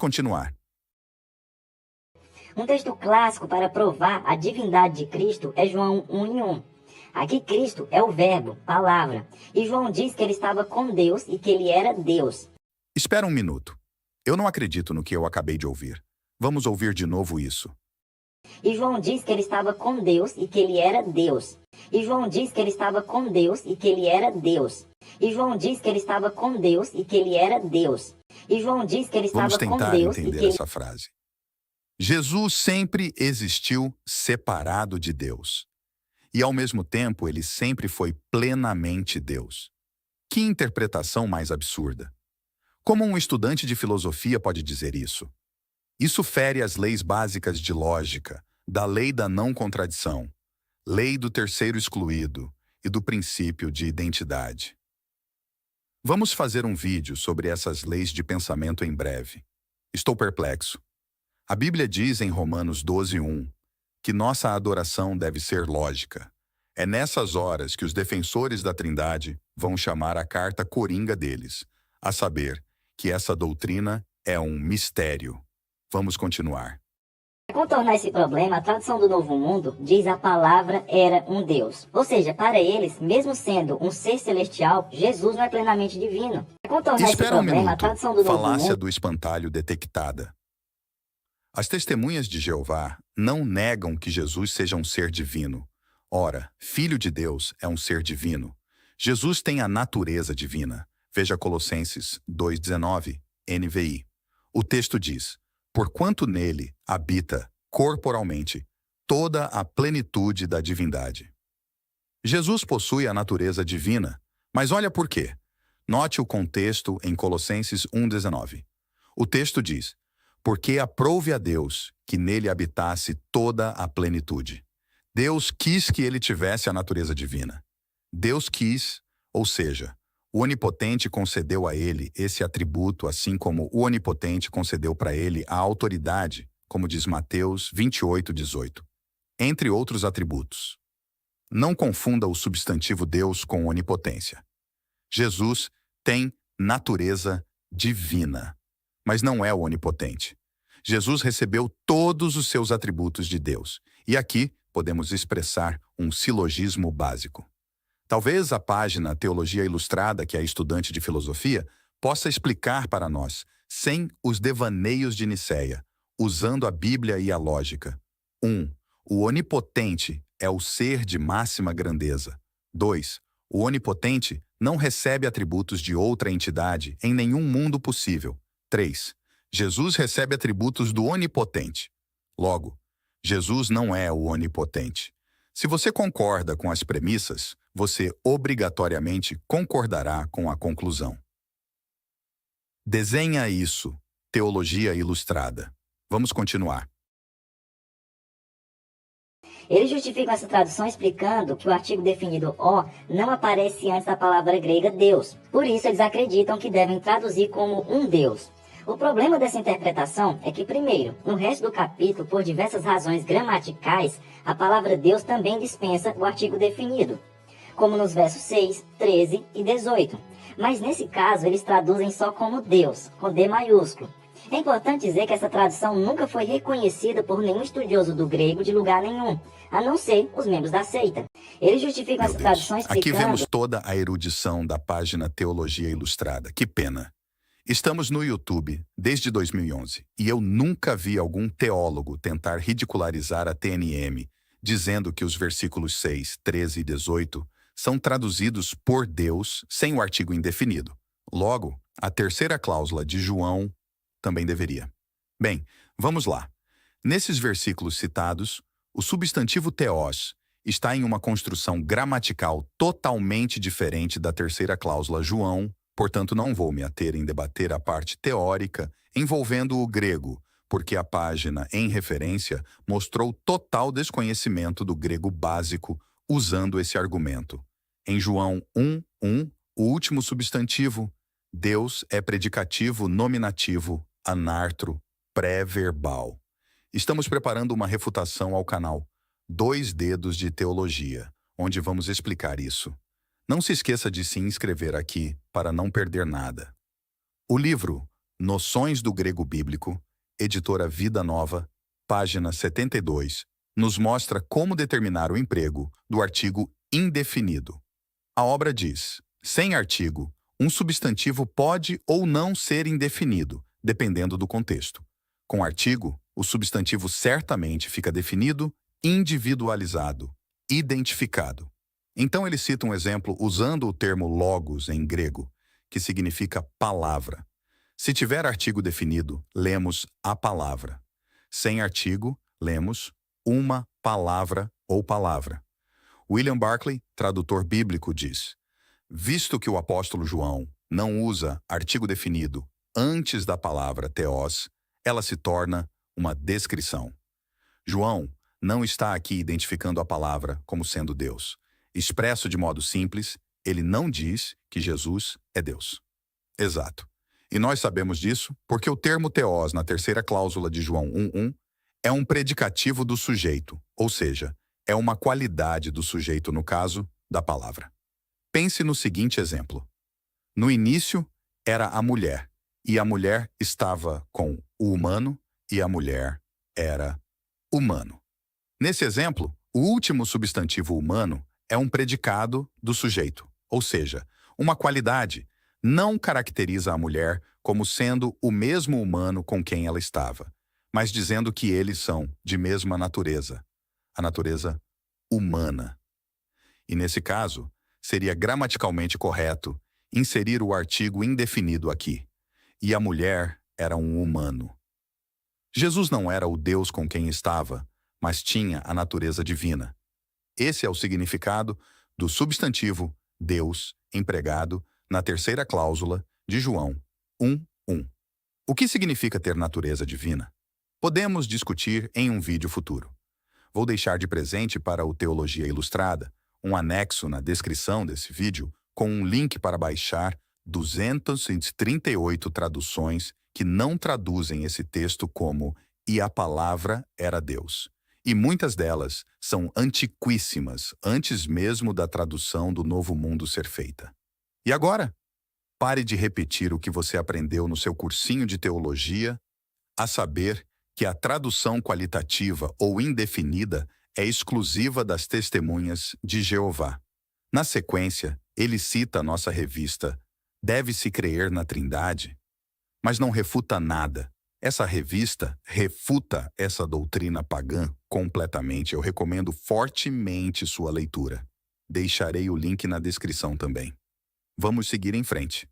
Continuar. Um texto clássico para provar a divindade de Cristo é João 1:1. Aqui Cristo é o verbo, palavra, e João diz que ele estava com Deus e que ele era Deus. Espera um minuto. Eu não acredito no que eu acabei de ouvir. Vamos ouvir de novo isso. E João diz que ele estava com Deus e que ele era Deus. E João diz que ele estava com Deus e que ele era Deus. E João diz que ele estava com Deus e que ele era Deus. E João diz que ele estava Vamos com tentar Deus e entender que ele... essa frase. Jesus sempre existiu separado de Deus. E, ao mesmo tempo, ele sempre foi plenamente Deus. Que interpretação mais absurda! Como um estudante de filosofia pode dizer isso? Isso fere as leis básicas de lógica, da lei da não contradição, lei do terceiro excluído e do princípio de identidade. Vamos fazer um vídeo sobre essas leis de pensamento em breve. Estou perplexo. A Bíblia diz em Romanos 12:1 que nossa adoração deve ser lógica. É nessas horas que os defensores da Trindade vão chamar a carta coringa deles, a saber, que essa doutrina é um mistério. Vamos continuar. Para contornar esse problema, a tradução do Novo Mundo diz a palavra era um Deus. Ou seja, para eles, mesmo sendo um ser celestial, Jesus não é plenamente divino. Para contornar esse Espera um problema, a minuto. tradução do Novo Falácia Mundo... do espantalho detectada. As testemunhas de Jeová não negam que Jesus seja um ser divino. Ora, Filho de Deus é um ser divino. Jesus tem a natureza divina. Veja Colossenses 2:19, NVI. O texto diz: porquanto nele habita, corporalmente, toda a plenitude da divindade. Jesus possui a natureza divina, mas olha por quê. Note o contexto em Colossenses 1:19. O texto diz: porque aprouve a Deus que nele habitasse toda a plenitude. Deus quis que ele tivesse a natureza divina. Deus quis, ou seja, o Onipotente concedeu a ele esse atributo, assim como o Onipotente concedeu para ele a autoridade, como diz Mateus 28:18, entre outros atributos. Não confunda o substantivo Deus com onipotência. Jesus tem natureza divina, mas não é o onipotente. Jesus recebeu todos os seus atributos de Deus, e aqui podemos expressar um silogismo básico. Talvez a página Teologia Ilustrada, que é estudante de filosofia, possa explicar para nós, sem os devaneios de Nicéia, usando a Bíblia e a lógica. 1. O onipotente é o ser de máxima grandeza. 2. O onipotente não recebe atributos de outra entidade em nenhum mundo possível. 3. Jesus recebe atributos do onipotente. Logo, Jesus não é o onipotente. Se você concorda com as premissas, você obrigatoriamente concordará com a conclusão. Desenha isso. Teologia Ilustrada. Vamos continuar. Eles justificam essa tradução explicando que o artigo definido "o" não aparece antes da palavra grega Deus. Por isso, eles acreditam que devem traduzir como um Deus. O problema dessa interpretação é que, primeiro, no resto do capítulo, por diversas razões gramaticais, a palavra Deus também dispensa o artigo definido, como nos versos 6, 13 e 18. Mas nesse caso, eles traduzem só como Deus, com D maiúsculo. É importante dizer que essa tradução nunca foi reconhecida por nenhum estudioso do grego de lugar nenhum, a não ser os membros da seita. Eles justificam essa tradução explicando... Aqui vemos toda a erudição da página Teologia Ilustrada. Que pena! Estamos no YouTube desde 2011 e eu nunca vi algum teólogo tentar ridicularizar a TNM, dizendo que os versículos 6, 13 e 18 são traduzidos por Deus sem o artigo indefinido. Logo, a terceira cláusula de João também deveria. Bem, vamos lá. Nesses versículos citados, o substantivo theos está em uma construção gramatical totalmente diferente da terceira cláusula João, portanto não vou me ater em debater a parte teórica envolvendo o grego, porque a página em referência mostrou total desconhecimento do grego básico usando esse argumento. Em João 1:1, o último substantivo, Deus é predicativo nominativo, anartro, pré-verbal. Estamos preparando uma refutação ao canal 2 Dedos de Teologia, onde vamos explicar isso. Não se esqueça de se inscrever aqui para não perder nada. O livro Noções do Grego Bíblico, editora Vida Nova, página 72, nos mostra como determinar o emprego do artigo indefinido. A obra diz: sem artigo, um substantivo pode ou não ser indefinido, dependendo do contexto. Com artigo, o substantivo certamente fica definido, individualizado, identificado. Então ele cita um exemplo usando o termo logos em grego, que significa palavra. Se tiver artigo definido, lemos a palavra. Sem artigo, lemos uma palavra ou palavra. William Barclay, tradutor bíblico, diz: visto que o apóstolo João não usa artigo definido antes da palavra theos, ela se torna uma descrição. João não está aqui identificando a palavra como sendo Deus. Expresso de modo simples, ele não diz que Jesus é Deus. Exato. E nós sabemos disso porque o termo theos na terceira cláusula de João 1:1 é um predicativo do sujeito, ou seja, é uma qualidade do sujeito no caso da palavra. Pense no seguinte exemplo. No início era a mulher, e a mulher estava com o humano, e a mulher era humano. Nesse exemplo, o último substantivo humano é um predicado do sujeito, ou seja, uma qualidade não caracteriza a mulher como sendo o mesmo humano com quem ela estava, mas dizendo que eles são de mesma natureza, a natureza humana. E nesse caso, seria gramaticalmente correto inserir o artigo indefinido aqui. E a mulher era um humano. Jesus não era o Deus com quem estava, mas tinha a natureza divina. Esse é o significado do substantivo Deus empregado na terceira cláusula de João 1:1. O que significa ter natureza divina? Podemos discutir em um vídeo futuro. Vou deixar de presente para o Teologia Ilustrada um anexo na descrição desse vídeo com um link para baixar 238 traduções que não traduzem esse texto como "e a palavra era Deus". E muitas delas são antiquíssimas, antes mesmo da tradução do Novo Mundo ser feita. E agora? Pare de repetir o que você aprendeu no seu cursinho de teologia, a saber que a tradução qualitativa ou indefinida é exclusiva das Testemunhas de Jeová. Na sequência, ele cita a nossa revista Deve-se Crer na Trindade, mas não refuta nada. Essa revista refuta essa doutrina pagã completamente. Eu recomendo fortemente sua leitura. Deixarei o link na descrição também. Vamos seguir em frente.